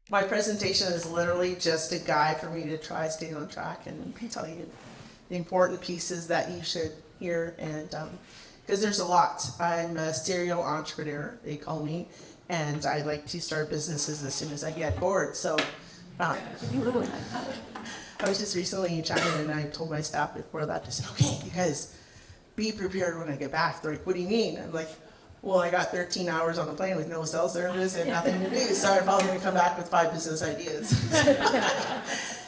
My presentation is literally just a guide for me to try stay on track and tell you the important pieces that you should hear. And because there's a lot. I'm a serial entrepreneur, they call me, and I like to start businesses as soon as I get bored. So I was just recently in China, and I told my staff before that, I said, okay, you guys, be prepared when I get back. They're like, what do you mean? I'm like, well, I got 13 hours on the plane with no cell service and nothing to do, so I'm probably going to come back with 5 business ideas.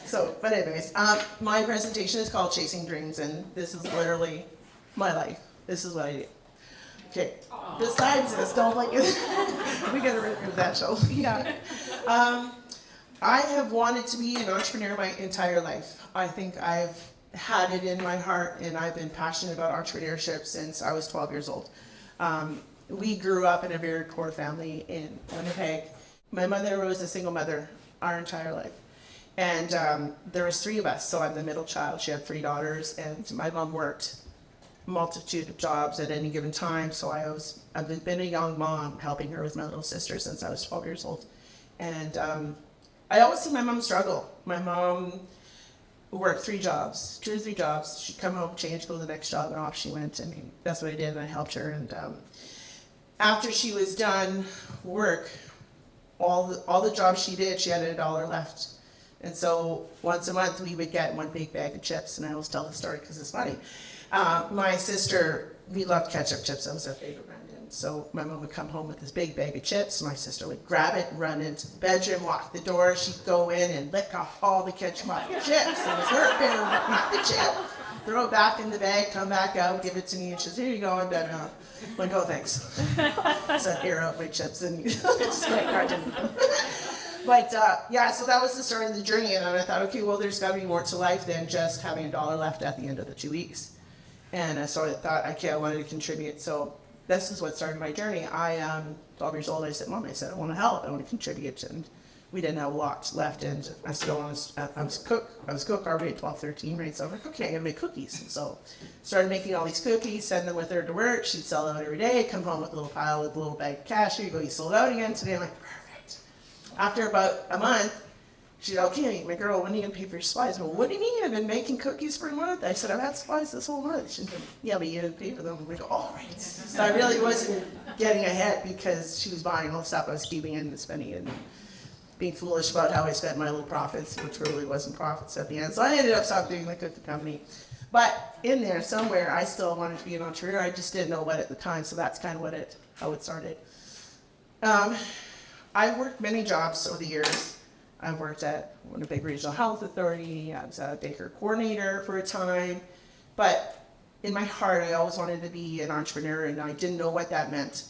So, but anyways, my presentation is called Chasing Dreams, and this is literally my life. This is what I do. Okay. Besides this, don't like it. We gotta remove that show. Yeah. I have wanted to be an entrepreneur my entire life. I think I've had it in my heart, and I've been passionate about entrepreneurship since I was 12 years old. We grew up in a very poor family in Winnipeg. My mother was a single mother our entire life. And there was 3 of us, so I'm the middle child. She had 3 daughters, and my mom worked a multitude of jobs at any given time. So I've been a young mom, helping her with my little sister since I was 12 years old. And I always see my mom struggle. My mom worked 3 jobs, 2 or 3 jobs. She'd come home, change, go to the next job, and off she went. And that's what I did, and I helped her. And after she was done work, all the jobs she did, she had $1 left. And so once a month we would get 1 big bag of chips, and I always tell the story because it's funny. My sister, we loved ketchup chips. That was our favorite brand. And so my mom would come home with this big bag of chips. My sister would grab it, run into the bedroom, lock the door. She'd go in and lick off all the ketchup off the chips. It was her favorite, not the chip. Throw it back in the bag, come back out, give it to me, and she says, here you go, I'm done now. I'm like, oh, thanks. So I air out my chips and just like carton. But yeah, so that was the start of the journey, and I thought, okay, well, there's got to be more to life than just having $1 left at the end of the 2 weeks. And so I thought, okay, I wanted to contribute. So this is what started my journey. I 12 years old, I said, Mom, I want to help, I want to contribute. And we didn't have lots left, and I was a cook already at 12, 13, right? So I'm like, okay, I'm gonna make cookies. And so started making all these cookies, send them with her to work. She'd sell out every day, come home with a little pile with a little bag of cash. Here you go, you sold out again today. I'm like, perfect. After about a month, she's like, okay, my girl, when are you gonna pay for your supplies? Well, what do you mean? I've been making cookies for a month. I said, I've had supplies this whole month. She's like, yeah, but you didn't pay for them. I'm like, oh, right. So I really wasn't getting ahead because she was buying all the stuff I was keeping in and spending it. Being foolish about how I spent my little profits, which really wasn't profits at the end. So I ended up stopping doing the cookie company. But in there somewhere, I still wanted to be an entrepreneur. I just didn't know what at the time. So that's kind of how it started. I've worked many jobs over the years. I've worked at Winnipeg Regional Health Authority. I was a baker coordinator for a time. But in my heart, I always wanted to be an entrepreneur, and I didn't know what that meant.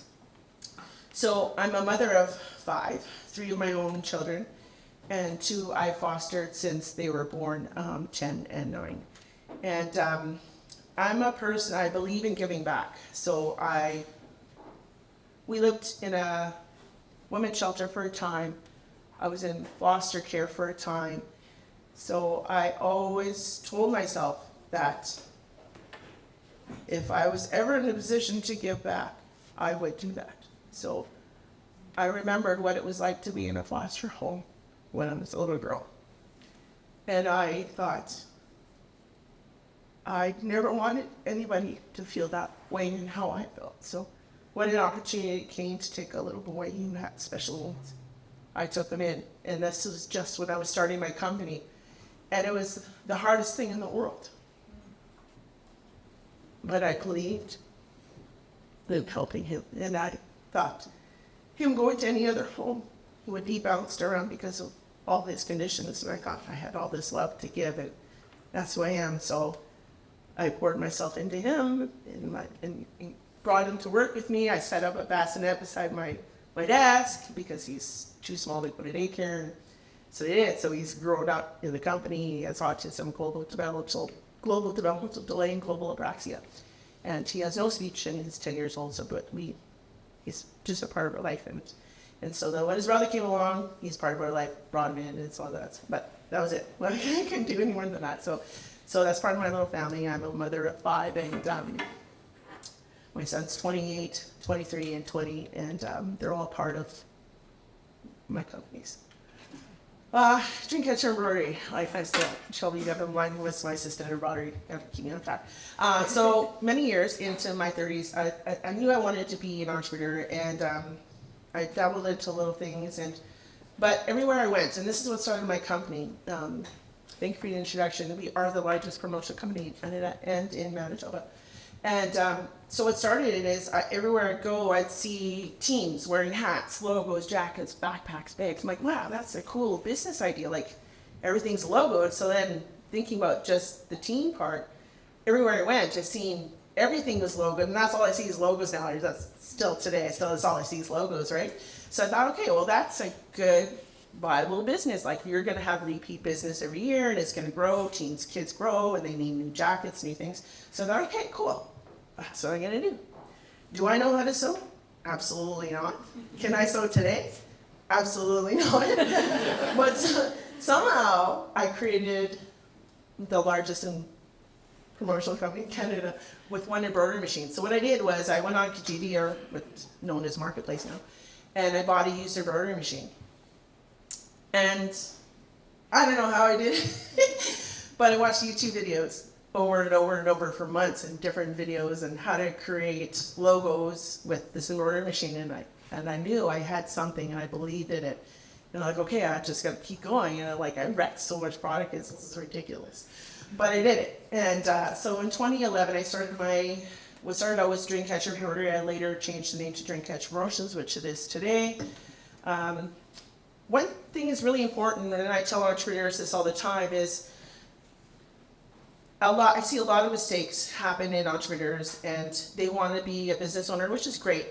So I'm a mother of 5, 3 of my own children, and 2 I fostered since they were born, 10 and 9. And I'm a person, I believe in giving back. So we lived in a women's shelter for a time. I was in foster care for a time. So I always told myself that if I was ever in a position to give back, I would do that. So I remembered what it was like to be in a foster home when I was a little girl. And I thought, I never wanted anybody to feel that way and how I felt. So when an opportunity came to take a little boy who had special needs, I took him in. And this was just when I was starting my company. And it was the hardest thing in the world. But I believed in helping him. And I thought him going to any other home, he would be bounced around because of all his conditions. And I thought I had all this love to give, and that's who I am. So I poured myself into him and brought him to work with me. I set up a bassinet beside my desk because he's too small to go to daycare. So they did. So he's grown up in the company. He has autism, global developmental delay, and global apraxia. And he has no speech, and he's 10 years old, so he's just a part of our life. And so then when his brother came along, he's part of our life, brought him in, and it's all that. But that was it. Well, I couldn't do any more than that. So that's part of my little family. I'm a mother of 5, and my son's 28, 23, and 20, and they're all part of my companies. Dreamcatcher embroidery. Like I said, Shelby got in line with my assistant embroidery. Keeping on track. So many years into my 30s, I knew I wanted to be an entrepreneur, and I dabbled into little things, but everywhere I went, and this is what started my company. Thank you for the introduction. We are the largest promotional company in Canada and in Manitoba. And so what started it is everywhere I'd go, I'd see teams wearing hats, logos, jackets, backpacks, bags. I'm like, wow, that's a cool business idea. Like, everything's logoed. So then thinking about just the team part, everywhere I went, just seeing everything was logoed. And that's all I see is logos nowadays. That's still today. That's all I see is logos, right? So I thought, okay, well, that's a good, viable business. Like, you're going to have repeat business every year, and it's going to grow. Kids grow, and they need new jackets, new things. So I thought, okay, cool. That's what I'm going to do. Do I know how to sew? Absolutely not. Can I sew today? Absolutely not. But somehow I created the largest promotional company in Canada with one embroidery machine. So what I did was I went on Kijiji, or what's known as Marketplace now, and I bought a used embroidery machine. And I don't know how I did it, but I watched YouTube videos over and over and over for months, and different videos and how to create logos with this embroidery machine. And I knew I had something, and I believed in it. And I'm like, okay, I just got to keep going. And I wrecked so much product, it's ridiculous. But I did it. And so in 2011, I started what started out was Dreamcatcher Embroidery. I later changed the name to Dreamcatcher Promotions, which it is today. One thing is really important, and I tell entrepreneurs this all the time, is I see a lot of mistakes happen in entrepreneurs, and they want to be a business owner, which is great.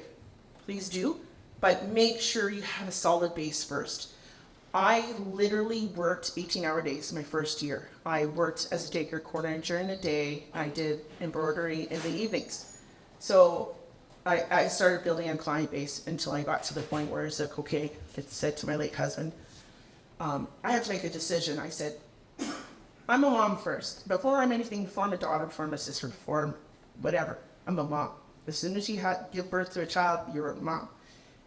Please do, but make sure you have a solid base first. I literally worked 18-hour days my first year. I worked as a daycare coordinator during the day. I did embroidery in the evenings. So I started building a client base until I got to the point where it's like, okay, I said to my late husband, I had to make a decision. I said, I'm a mom first. Before I'm anything, before I'm a daughter, before I'm a sister, before I'm whatever, I'm a mom. As soon as you give birth to a child, you're a mom.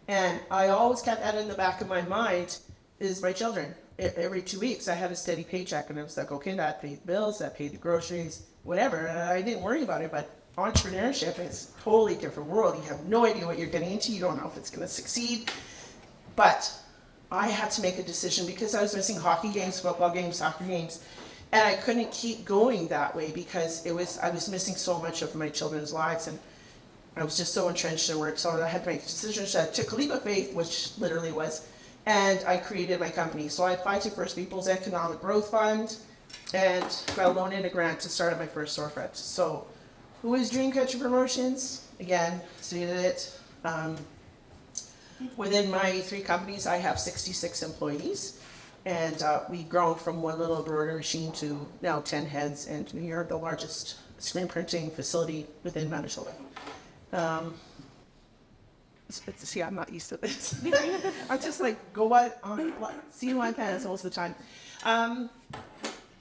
And I always kept that in the back of my mind, is my children. Every 2 weeks, I had a steady paycheck, and I was like, okay, that paid the bills, that paid the groceries, whatever. And I didn't worry about it, but entrepreneurship is a totally different world. You have no idea what you're getting into. You don't know if it's going to succeed. But I had to make a decision because I was missing hockey games, football games, soccer games. And I couldn't keep going that way because I was missing so much of my children's lives, and I was just so entrenched in work. So I had to make a decision. So I took a leap of faith, which literally was, and I created my company. So I applied to First People's Economic Growth Fund and got a loan and a grant to start my first storefront. So who is Dreamcatcher Promotions? Again, stated it. Within my 3 companies, I have 66 employees. And we've grown from one little embroidery machine to now 10 heads, and we are the largest screen printing facility within Manitoba. See, I'm not used to this. I just go on, see my pants most of the time.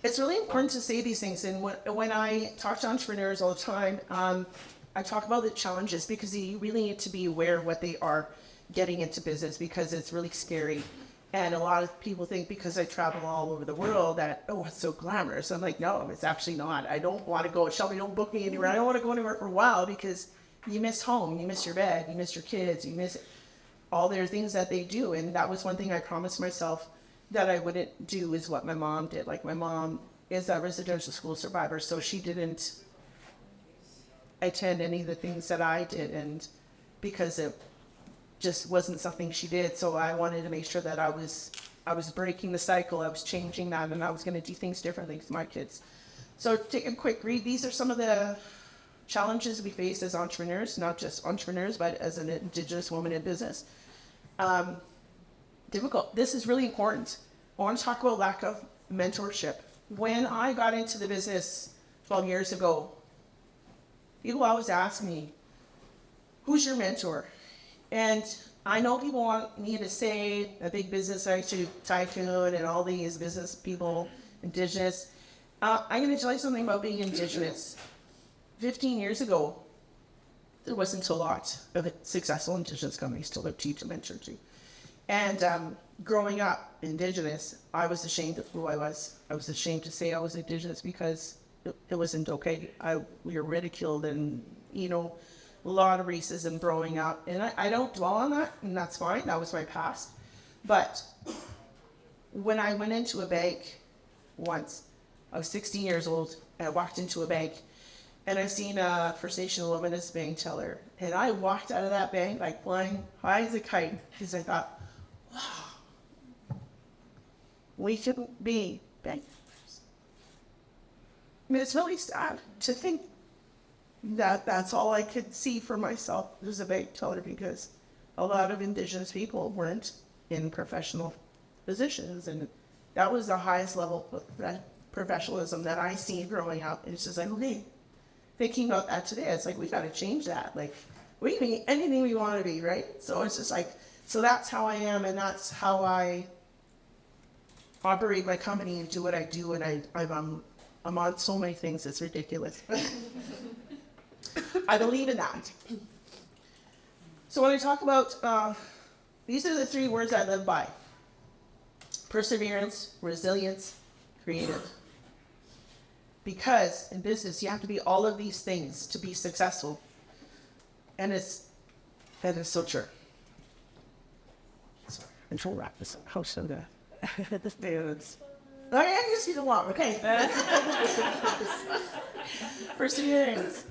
It's really important to say these things, and when I talk to entrepreneurs all the time, I talk about the challenges because you really need to be aware of what they are getting into business, because it's really scary. And a lot of people think because I travel all over the world that, oh, it's so glamorous. I'm like, no, it's actually not. I don't want to go. Shelby, don't book me anywhere. I don't want to go anywhere for a while because you miss home, you miss your bed, you miss your kids, you miss all their things that they do. And that was one thing I promised myself that I wouldn't do, is what my mom did. Like, my mom is a residential school survivor, so she didn't attend any of the things that I did, and because it just wasn't something she did. So I wanted to make sure that I was breaking the cycle, I was changing that, and I was going to do things differently with my kids. So take a quick read. These are some of the challenges we face as entrepreneurs, not just entrepreneurs, but as an Indigenous woman in business. Difficult. This is really important. I want to talk about lack of mentorship. When I got into the business 12 years ago, people always ask me, who's your mentor? And I know people want me to say a big business tycoon and all these business people, Indigenous. I'm going to tell you something about being Indigenous. 15 years ago, there wasn't a lot of successful Indigenous companies to look to mentor to. And growing up Indigenous, I was ashamed of who I was. I was ashamed to say I was Indigenous because it wasn't okay. We were ridiculed and, a lot of racism growing up. And I don't dwell on that, and that's fine. That was my past. But when I went into a bank once, I was 16 years old, and I walked into a bank, and I seen a First Nation woman as bank teller. And I walked out of that bank like flying high as a kite because I thought, wow, we shouldn't be bank tellers. I mean, it's really sad to think that that's all I could see for myself as a bank teller, because a lot of Indigenous people weren't in professional positions, and that was the highest level of professionalism that I see growing up. And it's just like, okay, thinking about that today, it's like, we got to change that. Like, we can be anything we want to be, right? So it's just like, so that's how I am, and that's how I operate my company and do what I do. And I'm on so many things, it's ridiculous. I believe in that. So when I talk about, these are the 3 words I live by: perseverance, resilience, creative. Because in business, you have to be all of these things to be successful. And it's so true. Sorry, I'm trying to wrap this up. How should I? This is. Okay, I can see the walk. Okay. Perseverance.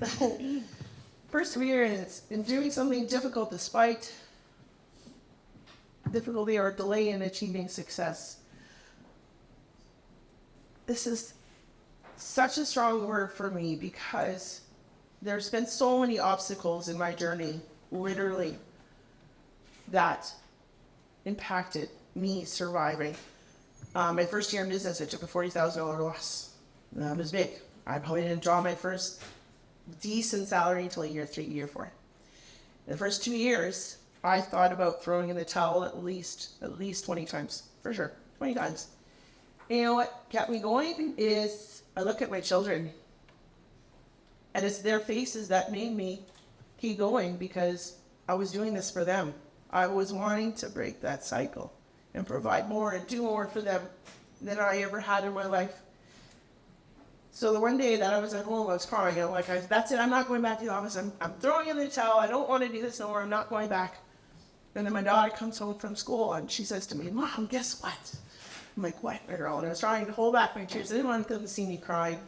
Perseverance in doing something difficult despite difficulty or delay in achieving success. This is such a strong word for me because there's been so many obstacles in my journey, literally, that impacted me surviving. My first year in business, I took a $40,000 loss. That was big. I probably didn't draw my first decent salary until year 3, year 4. The first 2 years, I thought about throwing in the towel at least 20 times, for sure, 20 times. And you know what kept me going is I look at my children, and it's their faces that made me keep going, because I was doing this for them. I was wanting to break that cycle and provide more and do more for them than I ever had in my life. So the one day that I was at home, I was crying. I'm like, that's it, I'm not going back to the office. I'm throwing in the towel. I don't want to do this no more. I'm not going back. And then my daughter comes home from school, and she says to me, Mom, guess what? I'm like, what, girl? And I was trying to hold back my tears. I didn't want them to see me crying.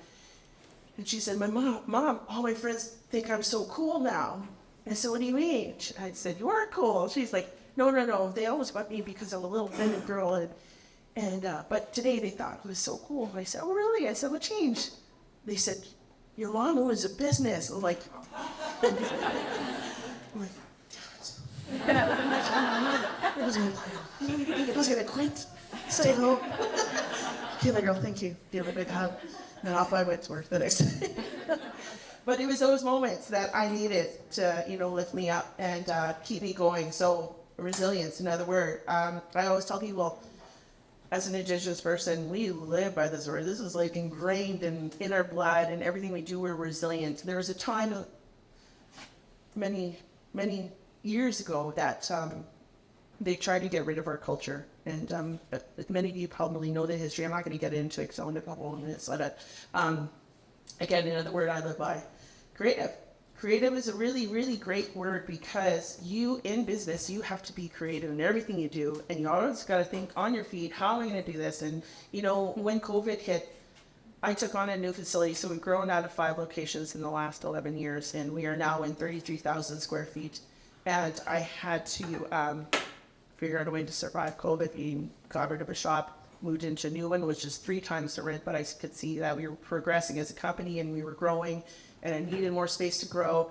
And she said, Mom, all my friends think I'm so cool now. I said, what do you mean? I said, you are cool. She's like, no. They always got me because I'm a little thin girl. But today they thought it was so cool. And I said, oh, really? I said, what changed? They said, your mom owns a business. I'm like, damn it. It was going to quit. Say hello. Give a girl, thank you. Give a big hug. And off I went to work the next day. But it was those moments that I needed to, lift me up and keep me going. So resilience, another word. I always tell people, as an Indigenous person, we live by this word. This is like ingrained in our blood, and everything we do, we're resilient. There was a time many years ago that they tried to get rid of our culture. And many of you probably know the history. I'm not going to get into it because I want a couple of minutes. But again, another word I live by, creative. Creative is a really, really great word, because you, in business, you have to be creative in everything you do. And you always got to think on your feet, how am I going to do this? And, when COVID hit, I took on a new facility. So we've grown out of 5 locations in the last 11 years. And we are now in 33,000 square feet. And I had to figure out a way to survive COVID. We got rid of a shop, moved into a new one, which is 3 times the rent. But I could see that we were progressing as a company and we were growing. And I needed more space to grow.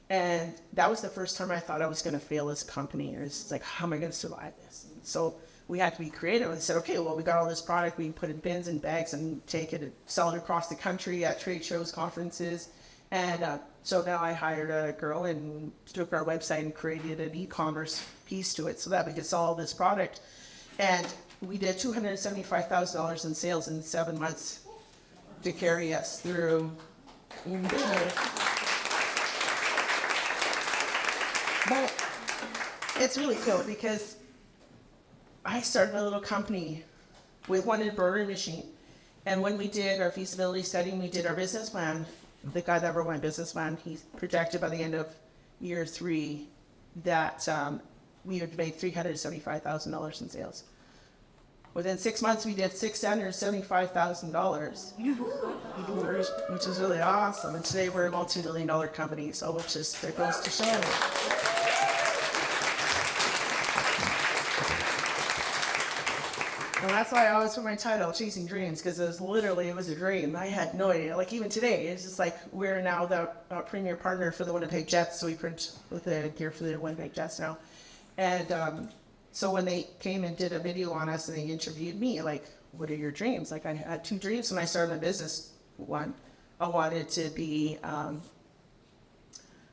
And that was the first time I thought I was going to fail as a company. It was like, how am I going to survive this? And so we had to be creative and said, okay, well, we got all this product. We can put it in bins and bags and take it and sell it across the country at trade shows, conferences. And so now I hired a girl and took our website and created an e-commerce piece to it so that we could sell all this product. And we did $275,000 in sales in 7 months to carry us through. But it's really cool because I started a little company with one embroidery machine. And when we did our feasibility study and we did our business plan, the guy that wrote my business plan, he projected by the end of year 3 that we would make $375,000 in sales. Within 6 months, we did $675,000, which is really awesome. And today we're a multi-million-dollar company, so which is it goes to show. And that's why I always put my title, Chasing Dreams, because it was a dream. I had no idea. Like even today, it's just like we're now the premier partner for the Winnipeg Jets, so we print with the gear for the Winnipeg Jets now. And so when they came and did a video on us and they interviewed me, like, what are your dreams? Like I had 2 dreams when I started my business. One, I wanted to be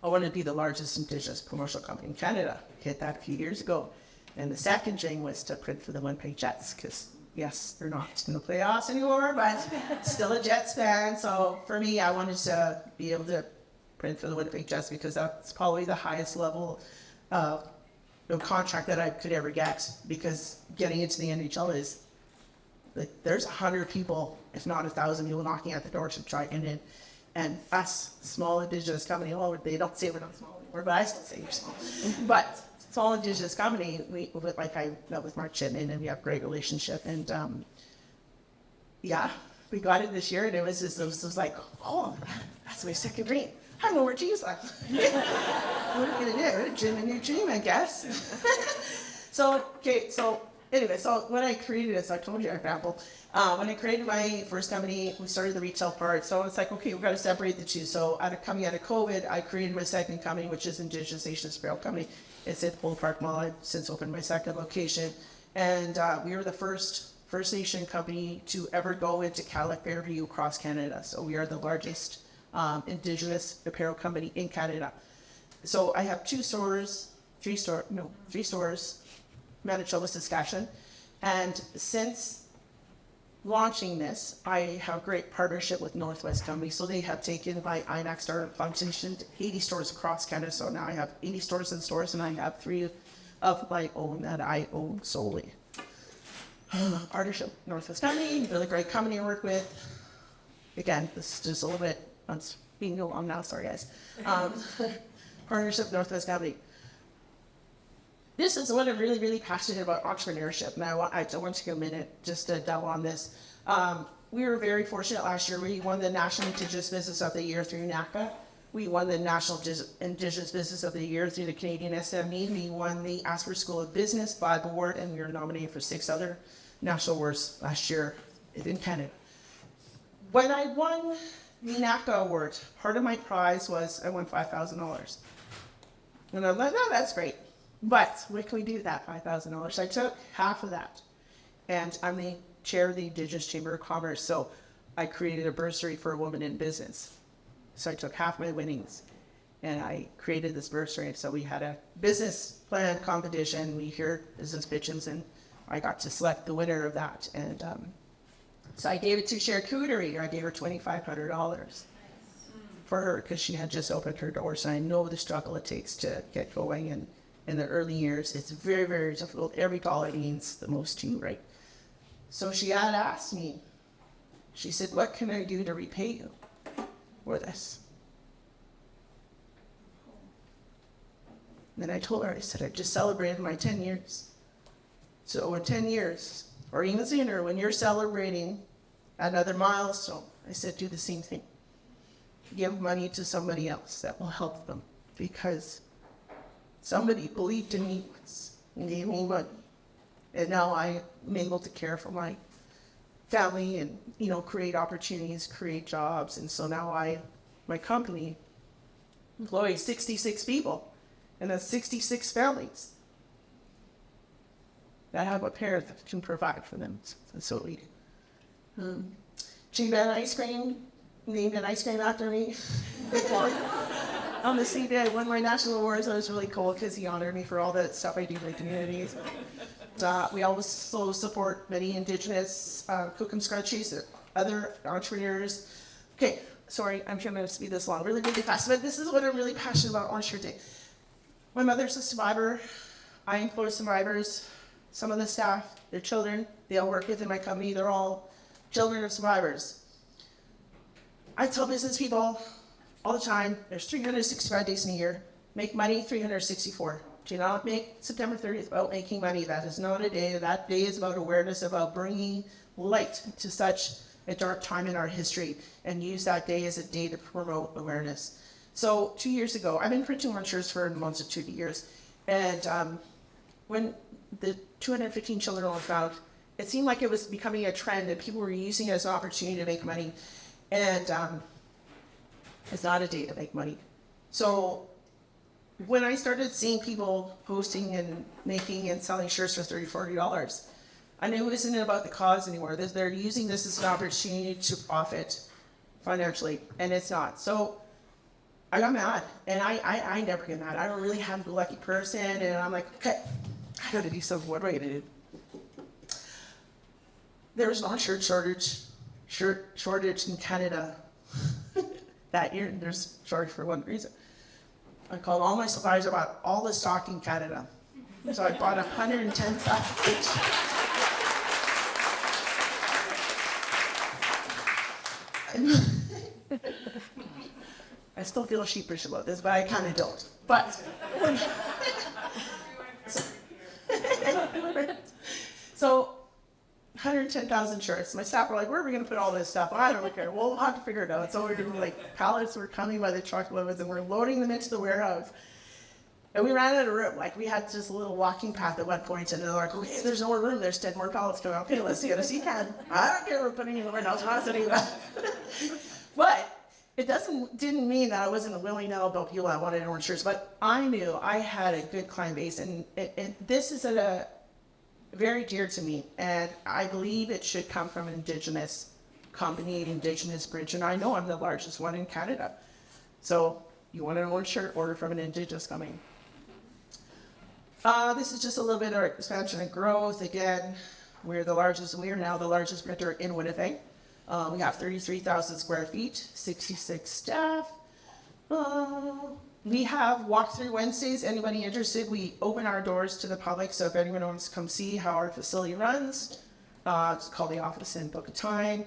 the largest Indigenous promotional company in Canada. Hit that a few years ago. And the second dream was to print for the Winnipeg Jets, because yes, they're not in the playoffs anymore, but still a Jets fan. So for me, I wanted to be able to print for the Winnipeg Jets because that's probably the highest level contract that I could ever get. Because getting into the NHL is like there's 100 people, if not 1,000 people, knocking at the door to try and get in. And us, small Indigenous company, well, they don't say we're not small anymore, but I still say you're small. But small Indigenous company, like I met with Mark Chipman and we have a great relationship. And we got it this year and it was like, oh, that's my second dream. I know where cheese left. What are we gonna do? Dream a new dream, I guess. So anyway, so when I created this, I told you, example, when I created my first company, we started the retail part. So it's like, okay, we've got to separate the two. So coming out of COVID, I created my second company, which is Indigenous Nations Apparel Company. It's at Pole Park Mall. I've since opened my second location. And we were the First Nation company to ever go into Cadillac Fairview across Canada. So we are the largest Indigenous apparel company in Canada. So I have 3 stores, Manitoba, Saskatchewan. And since launching this, I have a great partnership with Northwest Company. So they have taken my INAC startup function to 80 stores across Canada. So now I have 80 stores and I have 3 of my own that I own solely. Partnership with Northwest Company, really great company to work with. Again, this is just a little bit, I'm being go long now, sorry guys. Partnership with Northwest Company. This is what I'm really, really passionate about, entrepreneurship, and I want to take a minute just to delve on this. We were very fortunate last year. We won the National Indigenous Business of the Year through NACA. We won the National Indigenous Business of the Year through the Canadian SME. We won the Asper School of Business 5 award, and we were nominated for 6 other national awards last year in Canada. When I won the NACA award, part of my prize was I won $5,000. And I'm like, no, that's great. But what can we do with that $5,000? I took half of that, and I'm the chair of the Indigenous Chamber of Commerce, so I created a bursary for a woman in business. So I took half my winnings, and I created this bursary. So we had a business plan competition. We heard business pitches, and I got to select the winner of that. And so I gave it to Charcuterie. I gave her $2,500 for her because she had just opened her doors, and I know the struggle it takes to get going. And in the early years, it's very, very difficult. Every dollar means the most to you, right? So she had asked me, she said, what can I do to repay you for this? And then I told her, I said, I just celebrated my 10 years. So in 10 years, or even sooner, when you're celebrating another milestone, I said, do the same thing. Give money to somebody else that will help them, because somebody believed in me once and gave me money. And now I'm able to care for my family and, create opportunities, create jobs. And so now my company employs 66 people, and that's 66 families that have a parent that can provide for them. That's what we do. G-Man Ice Cream named an ice cream after me. On the same day I won my national awards, I was really cool because he honored me for all the stuff I do in the communities. We also support many Indigenous cook and scratchies, other entrepreneurs. Okay, sorry, I'm trying to speed this along really, really fast, but this is what I'm really passionate about on Share Day. My mother's a survivor. I employ survivors. some of the staff, their children, they all work within my company. They're all children of survivors. I tell business people all the time, there's 365 days in a year. Make money 364. Do not make September 30th about making money. That is not a day. That day is about awareness, about bringing light to such a dark time in our history, and use that day as a day to promote awareness. So 2 years ago, I've been printing on shirts for almost 2 years, and when the 215 children were found, it seemed like it was becoming a trend and people were using it as an opportunity to make money. And it's not a day to make money. So when I started seeing people posting and making and selling shirts for $30, $40, I knew it isn't about the cause anymore. They're using this as an opportunity to profit financially, and it's not. So I got mad, and I never get mad. I don't really have a lucky person, and I'm like, okay, I gotta do something. What am I gonna do? There was not shirt shortage in Canada that year. There's shortage for one reason. I called all my suppliers about all the stock in Canada. So I bought 110 sacks each. I still feel sheepish about this, but I kind of don't. But so 110,000 shirts. My staff were like, where are we going to put all this stuff? I don't care. We'll have to figure it out. So we're doing like pallets were coming by the truckloads and we're loading them into the warehouse. And we ran out of room. Like we had just a little walking path at one point, and they're like, okay, there's no more room. There's 10 more pallets coming. Okay, let's see it as you can. I don't care. We're putting it in the warehouse. I'm not sitting that. But it didn't mean that I wasn't willing to help people that wanted orange shirts. But I knew I had a good client base, and this is very dear to me, and I believe it should come from an Indigenous company, Indigenous bridge, and I know I'm the largest one in Canada. So you want an orange shirt, order from an Indigenous company. This is just a little bit of our expansion and growth. Again, we are now the largest printer in Winnipeg. We have 33,000 square feet, 66 staff. We have walkthrough Wednesdays. Anybody interested, we open our doors to the public. So if anyone wants to come see how our facility runs, just call the office and book a time.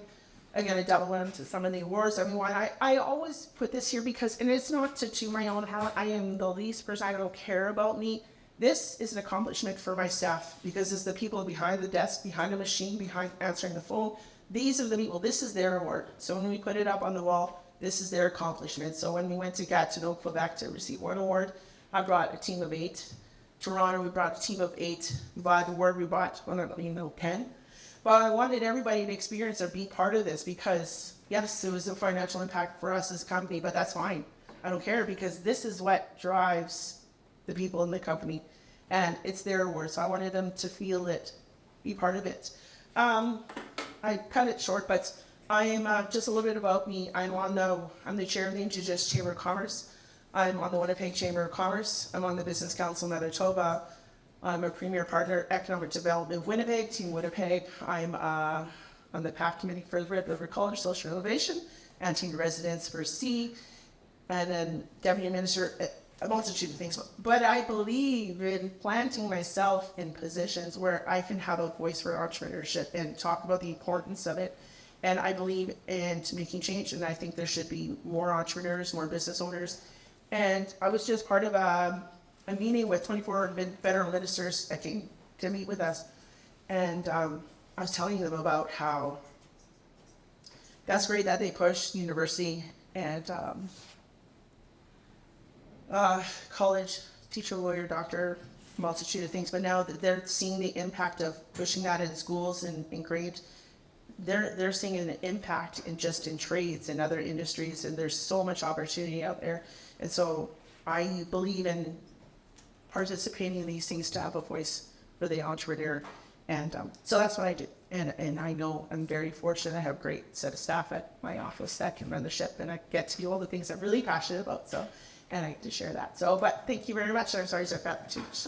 Again, I double into some of the awards. I mean, I always put this here because, and it's not to toot my own horn. I am the least person. I don't care about me. This is an accomplishment for my staff because it's the people behind the desk, behind the machine, behind answering the phone. These are the people. This is their award. So when we put it up on the wall, this is their accomplishment. So when we went to Gatineau, Quebec to receive one award, I brought a team of 8. Toronto, we brought a team of 8. Vancouver, award we brought, 10. But I wanted everybody to experience or be part of this because, yes, it was a financial impact for us as a company, but that's fine. I don't care because this is what drives the people in the company, and it's their award. So I wanted them to feel it, be part of it. I cut it short, but I am just a little bit about me. I'm the chair of the Indigenous Chamber of Commerce. I'm on the Winnipeg Chamber of Commerce. I'm on the Business Council of Manitoba. I'm a premier partner, Economic Development Winnipeg, Team Winnipeg. I'm on the PAC Committee for Red River College Social Innovation and Team Residents for C, and then Deputy Minister, a multitude of things. But I believe in planting myself in positions where I can have a voice for entrepreneurship and talk about the importance of it. And I believe in making change, and I think there should be more entrepreneurs, more business owners. And I was just part of a meeting with 24 federal ministers that came to meet with us. And I was telling them about how that's great that they push university and college, teacher, lawyer, doctor, multitude of things. But now that they're seeing the impact of pushing that in schools and in grades, they're seeing an impact in trades and other industries, and there's so much opportunity out there. And so I believe in participating in these things to have a voice for the entrepreneur. And so that's what I do. And I know I'm very fortunate. I have a great set of staff at my office that can run the ship, and I get to do all the things I'm really passionate about. So, and I get to share that. So, but thank you very much. I'm sorry, so I got too much.